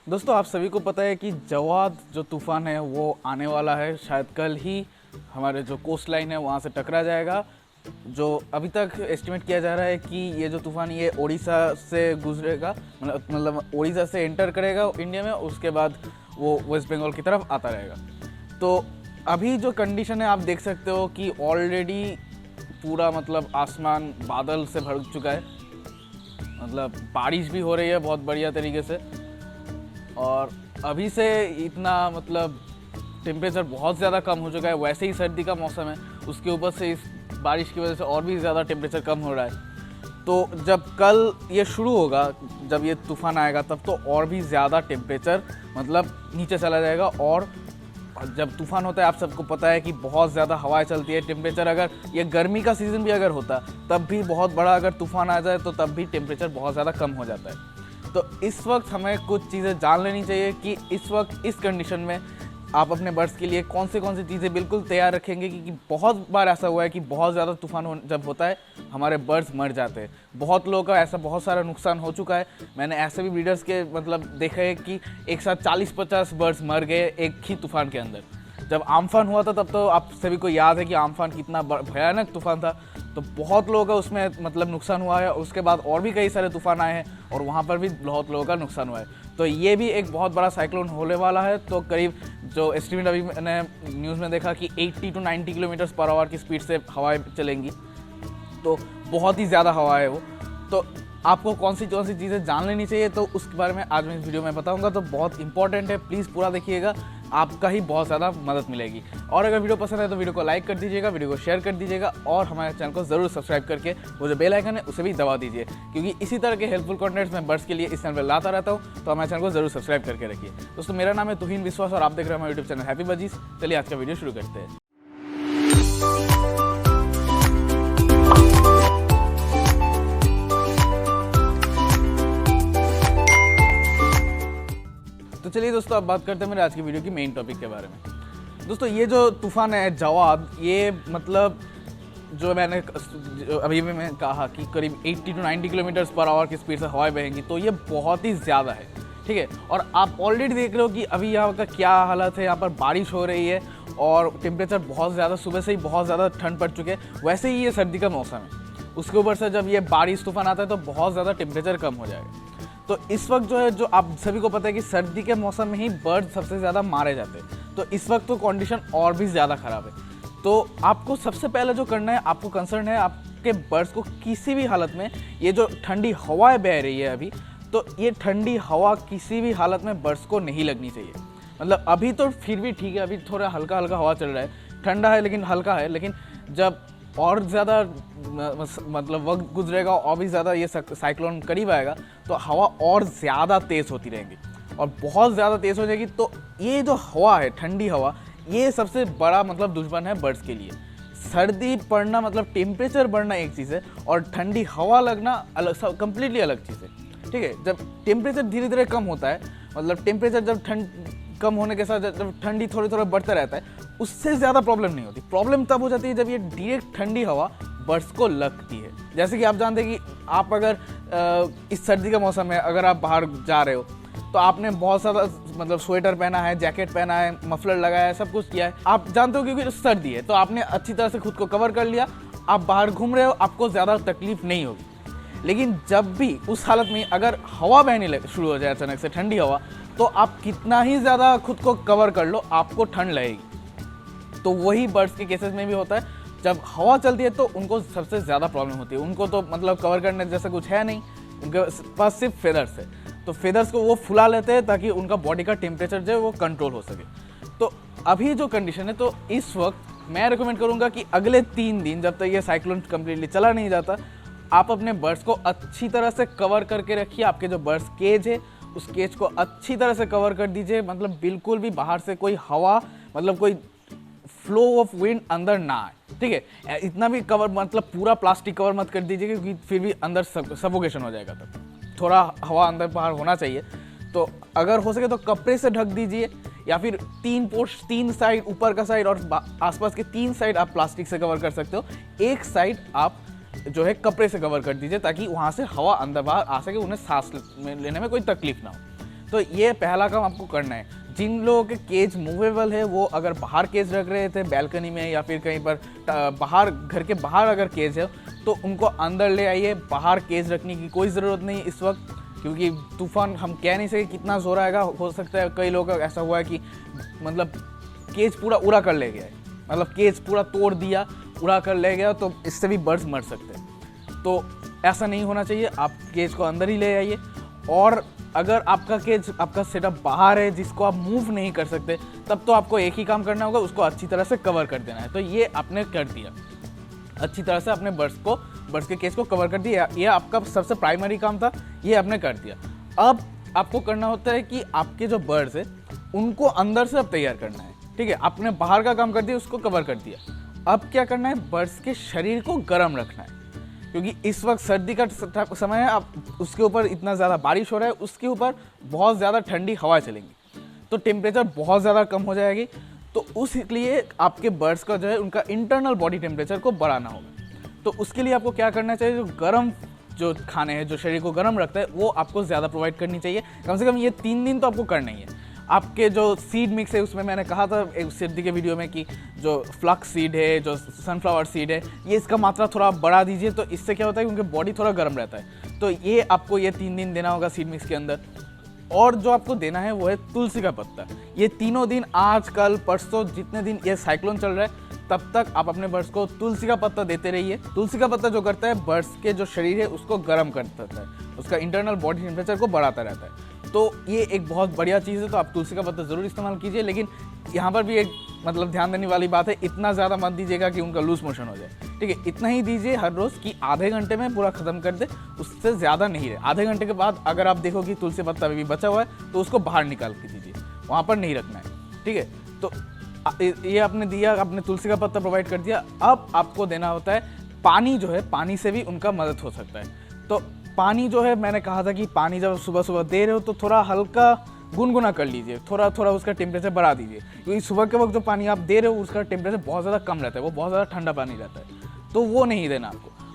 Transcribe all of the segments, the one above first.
दोस्तों आप सभी को पता है कि जवाद जो तूफ़ान है वो आने वाला है। शायद कल ही हमारे जो कोस्ट लाइन है वहाँ से टकरा जाएगा। जो अभी तक एस्टिमेट किया जा रहा है कि ये जो तूफ़ान ये उड़ीसा से गुजरेगा, मतलब उड़ीसा से एंटर करेगा इंडिया में, उसके बाद वो वेस्ट बंगाल की तरफ आता रहेगा। तो अभी जो कंडीशन है आप देख सकते हो कि ऑलरेडी पूरा मतलब आसमान बादल से भर चुका है, मतलब बारिश भी हो रही है बहुत बढ़िया तरीके से। और अभी से इतना मतलब टेम्परेचर बहुत ज़्यादा कम हो चुका है। वैसे ही सर्दी का मौसम है, उसके ऊपर से इस बारिश की वजह से और भी ज़्यादा टेम्परेचर कम हो रहा है। तो जब कल ये शुरू होगा, जब ये तूफ़ान आएगा, तब तो और भी ज़्यादा टेम्परेचर मतलब नीचे चला जाएगा। और जब तूफ़ान होता है आप सबको पता है कि बहुत ज़्यादा हवाएं चलती है। टेम्परेचर अगर ये गर्मी का सीज़न भी अगर होता तब भी बहुत बड़ा अगर तूफ़ान आ जाए तो तब भी टेम्परेचर बहुत ज़्यादा कम हो जाता है। तो इस वक्त हमें कुछ चीज़ें जान लेनी चाहिए कि इस वक्त इस कंडीशन में आप अपने बर्ड्स के लिए कौन सी चीज़ें बिल्कुल तैयार रखेंगे। क्योंकि बहुत बार ऐसा हुआ है कि बहुत ज़्यादा तूफान जब होता है हमारे बर्ड्स मर जाते हैं। बहुत लोगों का ऐसा बहुत सारा नुकसान हो चुका है। मैंने ऐसे भी ब्रीडर्स के मतलब देखा है कि एक साथ 40-50 बर्ड्स मर गए एक ही तूफ़ान के अंदर। जब आम्फान हुआ था तब तो आप सभी को याद है कि आम्फान कितना भयानक तूफ़ान था। तो बहुत लोगों का उसमें मतलब नुकसान हुआ है। उसके बाद और भी कई सारे तूफ़ान आए हैं और वहाँ पर भी बहुत लोगों का नुकसान हुआ है। तो ये भी एक बहुत बड़ा साइक्लोन होने वाला है। तो करीब जो एस्टिमेट अभी मैंने न्यूज़ में देखा कि 80 to 90 किलोमीटर पर आवर की स्पीड से हवाएं चलेंगी। तो बहुत ही ज़्यादा हवा है वो। तो आपको कौन सी चीज़ें जान लेनी चाहिए, तो उसके बारे में आज मैं इस वीडियो में बताऊंगा। तो बहुत इंपॉर्टेंट है, प्लीज़ पूरा देखिएगा, आपका ही बहुत ज़्यादा मदद मिलेगी। और अगर वीडियो पसंद है तो वीडियो को लाइक कर दीजिएगा, वीडियो को शेयर कर दीजिएगा और हमारे चैनल को ज़रूर सब्सक्राइब करके वो जो बेल आइकन है उसे भी दबा दीजिए, क्योंकि इसी तरह के हेल्पफुल कंटेंट्स मैं बर्ड्स के लिए इस चैनल पर लाता रहता हूँ। तो हमारे चैनल को ज़रूर सब्सक्राइब करके रखिए। दोस्तों मेरा नाम है तुहीन विश्वास और आप देख रहे हैं हमारे यूट्यूब चैनल हैप्पी बजीज। चलिए आज का वीडियो शुरू करते हैं। तो चलिए दोस्तों अब बात करते हैं मेरे आज की वीडियो की मेन टॉपिक के बारे में। दोस्तों ये जो तूफ़ान है जवाद, ये मतलब जो मैंने अभी भी मैं कहा कि करीब 80 to 90 किलोमीटर पर आवर की स्पीड से हवाएं बहेंगी। तो ये बहुत ही ज़्यादा है, ठीक है। और आप ऑलरेडी देख रहे हो कि अभी यहाँ का क्या हालत है। यहाँ पर बारिश हो रही है और टेम्परेचर बहुत ज़्यादा, सुबह से ही बहुत ज़्यादा ठंड पड़ चुके हैं। वैसे ही ये सर्दी का मौसम है, उसके ऊपर से जब ये बारिश तूफ़ान आता है तो बहुत ज़्यादा टेम्परेचर कम हो जाएगा। तो इस वक्त जो है, जो आप सभी को पता है कि सर्दी के मौसम में ही बर्ड सबसे ज़्यादा मारे जाते हैं। तो इस वक्त तो कंडीशन और भी ज़्यादा ख़राब है। तो आपको सबसे पहले जो करना है, आपको कंसर्न है आपके बर्ड्स को किसी भी हालत में, ये जो ठंडी हवाएं बह रही है अभी, तो ये ठंडी हवा किसी भी हालत में बर्ड्स को नहीं लगनी चाहिए। मतलब अभी तो फिर भी ठीक है, अभी थोड़ा हल्का हल्का हवा चल रहा है, ठंडा है लेकिन हल्का है। लेकिन जब और ज़्यादा मतलब वक्त गुजरेगा और भी ज़्यादा ये साइक्लोन करीब आएगा तो हवा और ज़्यादा तेज़ होती रहेगी और बहुत ज़्यादा तेज़ हो जाएगी। तो ये जो हवा है, ठंडी हवा, ये सबसे बड़ा मतलब दुश्मन है बर्ड्स के लिए। सर्दी पड़ना मतलब टेम्परेचर बढ़ना एक चीज़ है और ठंडी हवा लगना अलग, कंप्लीटली अलग चीज़ है, ठीक है। जब टेम्परेचर धीरे धीरे कम होता है, मतलब टेम्परेचर जब ठंड कम होने के साथ जब ठंडी थोड़ी थोड़ा बढ़ता रहता है, उससे ज़्यादा प्रॉब्लम नहीं होती। प्रॉब्लम तब हो जाती है जब ये डायरेक्ट ठंडी हवा बर्ड्स को लगती है। जैसे कि आप जानते हैं कि आप अगर इस सर्दी का मौसम में अगर आप बाहर जा रहे हो तो आपने बहुत सारा मतलब स्वेटर पहना है, जैकेट पहना है, मफलर लगाया है, सब कुछ किया है। आप जानते हो क्योंकि सर्दी है तो आपने अच्छी तरह से खुद को कवर कर लिया, आप बाहर घूम रहे हो, आपको ज़्यादा तकलीफ नहीं होगी। लेकिन जब भी उस हालत में अगर हवा बहने शुरू हो जाए अचानक से ठंडी हवा, तो आप कितना ही ज़्यादा खुद को कवर कर लो, आपको ठंड लगेगी। तो वही बर्ड्स के केसेस में भी होता है। जब हवा चलती है तो उनको सबसे ज़्यादा प्रॉब्लम होती है। उनको तो मतलब कवर करने जैसा कुछ है नहीं, उनके पास सिर्फ फेदर्स है। तो फेदर्स को वो फुला लेते हैं ताकि उनका बॉडी का टेम्परेचर जो है वो कंट्रोल हो सके। तो अभी जो कंडीशन है, तो इस वक्त मैं रिकमेंड करूँगा कि अगले 3 दिन जब तक ये साइक्लोन कम्प्लीटली चला नहीं जाता, आप अपने बर्ड्स को अच्छी तरह से कवर करके रखिए। आपके जो बर्ड्स केज है उस केज को अच्छी तरह से कवर कर दीजिए। मतलब बिल्कुल भी बाहर से कोई हवा, मतलब कोई फ्लो ऑफ विंड अंदर ना आए, ठीक है। इतना भी कवर मतलब पूरा प्लास्टिक कवर मत कर दीजिए, क्योंकि फिर भी अंदर सफोकेशन हो जाएगा। तब थोड़ा हवा अंदर बाहर होना चाहिए। तो अगर हो सके तो कपड़े से ढक दीजिए, या फिर 3 साइड, ऊपर का साइड और आसपास के 3 साइड आप प्लास्टिक से कवर कर सकते हो। एक साइड आप जो है कपड़े से कवर कर दीजिए ताकि वहाँ से हवा अंदर बाहर आ सके, उन्हें सांस लेने में कोई तकलीफ ना हो। तो ये पहला काम आपको करना है। जिन लोगों के केज मूवेबल है वो अगर बाहर केज रख रहे थे बैल्कनी में या फिर कहीं पर बाहर, घर के बाहर अगर केज है तो उनको अंदर ले आइए। बाहर केज रखने की कोई ज़रूरत नहीं इस वक्त, क्योंकि तूफान हम कह नहीं सकते कितना जोर आएगा। हो सकता है कई लोगों का ऐसा हुआ है कि मतलब केज पूरा उड़ा कर ले गया है, मतलब केज पूरा तोड़ दिया, उड़ा कर ले गया, तो इससे भी बर्ड्स मर सकते हैं। तो ऐसा नहीं होना चाहिए, आप केज को अंदर ही ले आइए। और अगर आपका केज, आपका सेटअप बाहर है जिसको आप मूव नहीं कर सकते, तब तो आपको एक ही काम करना होगा, उसको अच्छी तरह से कवर कर देना है। तो ये आपने कर दिया, अच्छी तरह से अपने बर्ड्स के केज को कवर कर दिया। ये आपका सबसे प्राइमरी काम था, ये आपने कर दिया। अब आपको करना होता है कि आपके जो बर्ड्स है उनको अंदर से अब तैयार करना है, ठीक है। आपने बाहर का काम कर दिया, उसको कवर कर दिया। अब क्या करना है, बर्ड्स के शरीर को गर्म रखना है, क्योंकि इस वक्त सर्दी का समय है। अब उसके ऊपर इतना ज़्यादा बारिश हो रहा है, उसके ऊपर बहुत ज़्यादा ठंडी हवा चलेंगी, तो टेम्परेचर बहुत ज़्यादा कम हो जाएगी। तो उसलिए आपके बर्ड्स का जो है उनका इंटरनल बॉडी टेम्परेचर को बढ़ाना होगा। तो उसके लिए आपको क्या करना चाहिए, जो गर्म जो खाने हैं जो शरीर को गर्म रखता है वो आपको ज़्यादा प्रोवाइड करनी चाहिए। कम से कम ये 3 दिन तो आपको करना ही है। आपके जो सीड मिक्स है उसमें मैंने कहा था एक सर्दी के वीडियो में कि जो फ्लक्स सीड है, जो सनफ्लावर सीड है, ये इसका मात्रा थोड़ा बढ़ा दीजिए। तो इससे क्या होता है, क्योंकि बॉडी थोड़ा गर्म रहता है। तो ये आपको ये 3 दिन देना होगा सीड मिक्स के अंदर। और जो आपको देना है वो है तुलसी का पत्ता। ये तीनों दिन, आज कल परसों, जितने दिन ये साइक्लोन चल रहा है तब तक आप अपने बर्ड्स को तुलसी का पत्ता देते रहिए। तुलसी का पत्ता जो करता है, बर्ड्स के जो शरीर है उसको गर्म करता है, उसका इंटरनल बॉडी टेम्परेचर को बढ़ाता रहता है। तो ये एक बहुत बढ़िया चीज़ है। तो आप तुलसी का पत्ता ज़रूर इस्तेमाल कीजिए। लेकिन यहाँ पर भी एक मतलब ध्यान देने वाली बात है, इतना ज़्यादा मत दीजिएगा कि उनका लूज मोशन हो जाए, ठीक है। इतना ही दीजिए हर रोज़ कि आधे घंटे में पूरा ख़त्म कर दे, उससे ज़्यादा नहीं रहे। आधे घंटे के बाद अगर आप देखो कि तुलसी पत्ता अभी भी बचा हुआ है तो उसको बाहर निकाल के दीजिए, वहाँ पर नहीं रखना है, ठीक है। तो ये आपने दिया, आपने तुलसी का पत्ता प्रोवाइड कर दिया। अब आपको देना होता है पानी, जो है पानी से भी उनका मदद हो सकता है। तो पानी जो है, मैंने कहा था कि पानी जब सुबह सुबह दे रहे हो तो थोड़ा हल्का गुनगुना कर लीजिए, थोड़ा थोड़ा उसका टेम्परेचर बढ़ा दीजिए, क्योंकि सुबह के वक्त जो पानी आप दे रहे हो उसका टेम्परेचर बहुत ज़्यादा कम रहता है, वो बहुत ज़्यादा ठंडा पानी रहता है, तो वो नहीं देना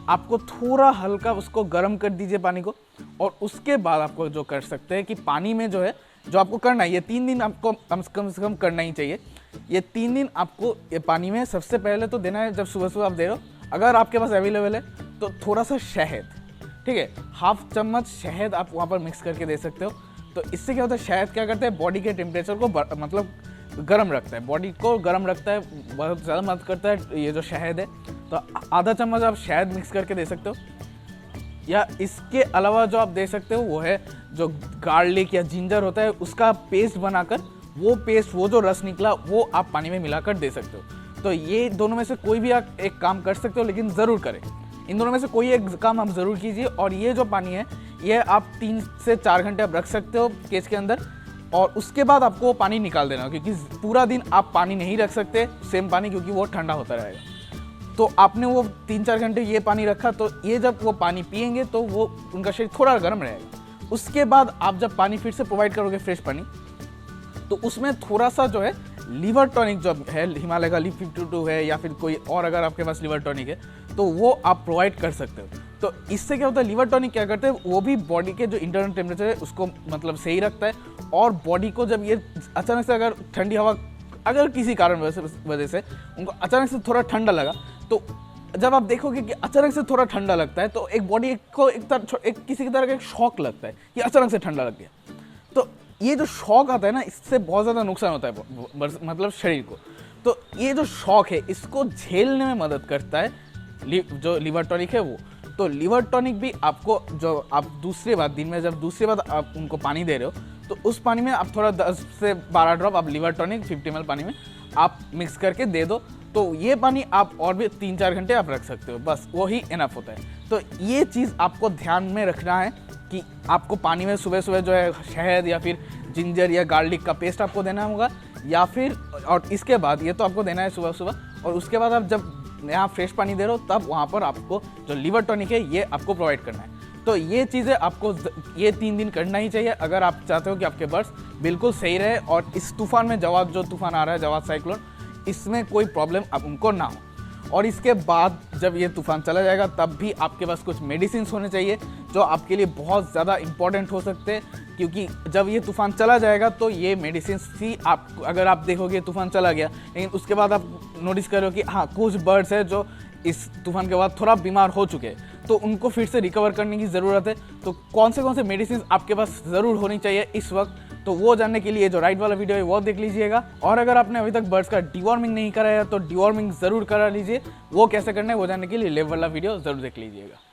आपको थोड़ा हल्का उसको गर्म कर दीजिए पानी को। और उसके बाद आपको जो कर सकते हैं कि पानी में जो है, जो आपको करना है, ये 3 दिन आपको कम से कम करना ही चाहिए। ये 3 दिन आपको ये पानी में सबसे पहले तो देना है, जब सुबह सुबह आप दे रहे हो, अगर आपके पास अवेलेबल है तो थोड़ा सा शहद, ठीक है, 1/2 चम्मच शहद आप वहाँ पर मिक्स करके दे सकते हो। तो इससे क्या होता है, शहद क्या करता है, बॉडी के टेम्परेचर को मतलब गर्म रखता है, बॉडी को गर्म रखता है, बहुत ज़्यादा मदद करता है ये जो शहद है। तो आधा चम्मच आप शहद मिक्स करके दे सकते हो। या इसके अलावा जो आप दे सकते हो वो है जो गार्लिक या जिंजर होता है उसका पेस्ट बनाकर, वो पेस्ट, वो जो रस निकला वो आप पानी में मिलाकर दे सकते हो। तो ये दोनों में से कोई भी आप एक काम कर सकते हो, लेकिन ज़रूर करें। इन दोनों में से कोई एक काम आप ज़रूर कीजिए। और ये जो पानी है ये आप 3 से 4 घंटे आप रख सकते हो केज के अंदर, और उसके बाद आपको वो पानी निकाल देना, क्योंकि पूरा दिन आप पानी नहीं रख सकते सेम पानी, क्योंकि वो ठंडा होता रहेगा। तो आपने वो 3-4 घंटे ये पानी रखा, तो ये जब वो पानी पिएंगे तो वो उनका शरीर थोड़ा गर्म रहेगा। उसके बाद आप जब पानी फिर से प्रोवाइड करोगे फ्रेश पानी, तो उसमें थोड़ा सा जो है लिवर टॉनिक जो है, हिमालय का लीफ 52 है या फिर कोई और अगर आपके पास लिवर टॉनिक है तो वो आप प्रोवाइड कर सकते हो। तो इससे क्या होता है, लिवर टॉनिक क्या करते हैं, वो भी बॉडी के जो इंटरनल टेम्परेचर है उसको मतलब सही रखता है। और बॉडी को जब ये अचानक से अगर ठंडी हवा, अगर किसी कारण वजह से उनको अचानक से थोड़ा ठंडा लगा, तो जब आप देखोगे कि अचानक से थोड़ा ठंडा लगता है तो एक बॉडी को एक किसी की तरह का एक शॉक लगता है कि अचानक से ठंडा लग गया। तो ये जो शॉक आता है ना, इससे बहुत ज़्यादा नुकसान होता है मतलब शरीर को। तो ये जो शॉक है इसको झेलने में मदद करता है जो लिवर टॉनिक है वो। तो लिवर टॉनिक भी आपको, जो आप दूसरी बार दिन में जब दूसरी बार आप उनको पानी दे रहे हो, तो उस पानी में आप थोड़ा 10 से 12 ड्रॉप आप लिवर टॉनिक 50 ml पानी में आप मिक्स करके दे दो। तो ये पानी आप और भी 3-4 घंटे आप रख सकते हो, बस वही इनफ होता है। तो ये चीज़ आपको ध्यान में रखना है कि आपको पानी में सुबह सुबह जो है शहद या फिर जिंजर या गार्लिक का पेस्ट आपको देना होगा, या फिर, और इसके बाद ये तो आपको देना है सुबह सुबह, और उसके बाद आप जब यहाँ फ्रेश पानी दे रहे हो तब वहाँ पर आपको जो लिवर टॉनिक है ये आपको प्रोवाइड करना है। तो ये चीज़ें आपको ये 3 दिन करना ही चाहिए अगर आप चाहते हो कि आपके बर्ड्स बिल्कुल सही रहे और इस तूफान में, जवाद जो तूफान आ रहा है, जवाद साइक्लोन, इसमें कोई प्रॉब्लम अब उनको ना हो। और इसके बाद जब ये तूफान चला जाएगा तब भी आपके पास कुछ मेडिसिन होने चाहिए जो आपके लिए बहुत ज़्यादा इंपॉर्टेंट हो सकते हैं, क्योंकि जब ये तूफान चला जाएगा तो ये मेडिसिन ही आप, अगर आप देखोगे तूफान चला गया लेकिन उसके बाद आप नोटिस करो कि हाँ कुछ बर्ड्स है जो इस तूफान के बाद थोड़ा बीमार हो चुके हैं, तो उनको फिर से रिकवर करने की ज़रूरत है। तो कौन से मेडिसिन आपके पास ज़रूर होनी चाहिए इस वक्त, तो वो जानने के लिए जो राइट वाला वीडियो है वो देख लीजिएगा। और अगर आपने अभी तक बर्ड्स का डिवॉर्मिंग नहीं कराया तो डिवॉर्मिंग ज़रूर करा लीजिए। वो कैसे करना है वो जानने के लिए लेफ्ट वाला वीडियो ज़रूर देख लीजिएगा।